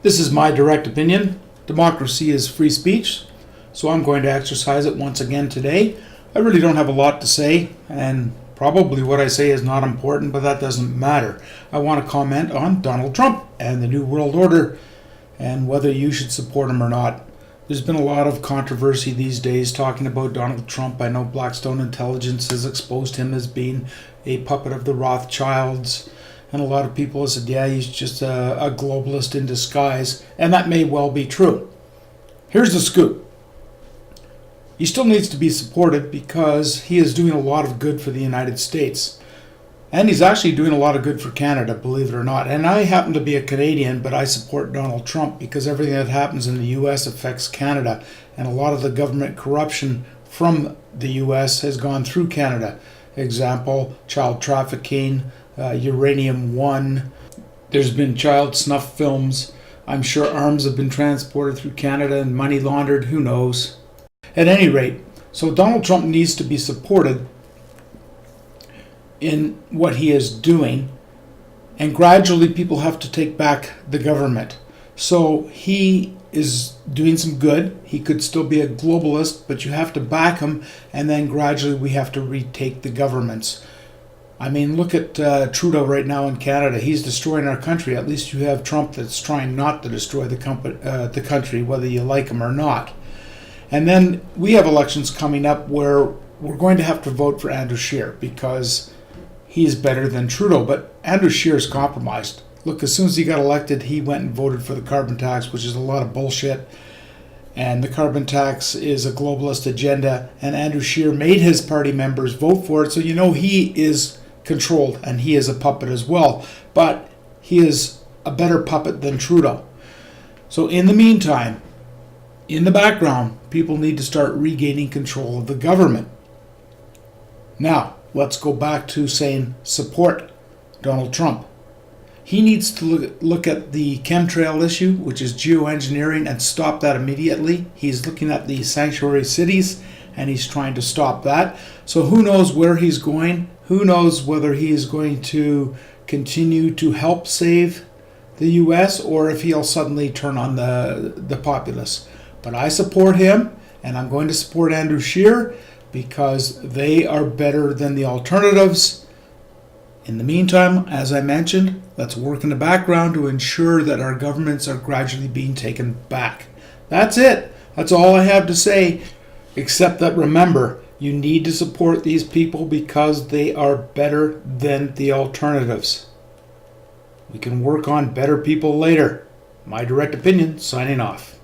This is my direct opinion. Democracy is free speech, so I'm going to exercise it once again today. I really don't have a lot to say, and probably what I say is not important, but that doesn't matter. I want to comment on Donald Trump and the New World Order and whether you should support him or not. There's been a lot of controversy these days talking about Donald Trump. I know Blackstone Intelligence has exposed him as being a puppet of the Rothschilds. And a lot of people have said, yeah, he's just a globalist in disguise. And that may well be true. Here's the scoop. He still needs to be supported because he is doing a lot of good for the United States. And he's actually doing a lot of good for Canada, believe it or not. And I happen to be a Canadian, but I support Donald Trump because everything that happens in the U.S. affects Canada. And a lot of the government corruption from the U.S. has gone through Canada. Example, child trafficking, Uranium One. There's been child snuff films. I'm sure arms have been transported through Canada and money laundered. Who knows? At any rate, so Donald Trump needs to be supported in what he is doing, and gradually people have to take back the government. So he is doing some good. He could still be a globalist, but you have to back him, and then gradually we have to retake the governments. I mean, look at Trudeau right now in Canada. He's destroying our country. At least you have Trump that's trying not to destroy the country, whether you like him or not. And then we have elections coming up where we're going to have to vote for Andrew Scheer because he's better than Trudeau. But Andrew Scheer is compromised. Look, as soon as he got elected, he went and voted for the carbon tax, which is a lot of bullshit. And the carbon tax is a globalist agenda. And Andrew Scheer made his party members vote for it. So you know he is controlled, and he is a puppet as well, but he is a better puppet than Trudeau. So in the meantime, in the background, people need to start regaining control of the government. Now, let's go back to saying support Donald Trump. He needs to look at the chemtrail issue, which is geoengineering, and stop that immediately. He's looking at the sanctuary cities, and he's trying to stop that. So who knows where he's going? Who knows whether he is going to continue to help save the U.S. or if he'll suddenly turn on the populace. But I support him, and I'm going to support Andrew Scheer because they are better than the alternatives. In the meantime, as I mentioned, let's work in the background to ensure that our governments are gradually being taken back. That's it. That's all I have to say, except that remember, you need to support these people because they are better than the alternatives. We can work on better people later. My direct opinion, signing off.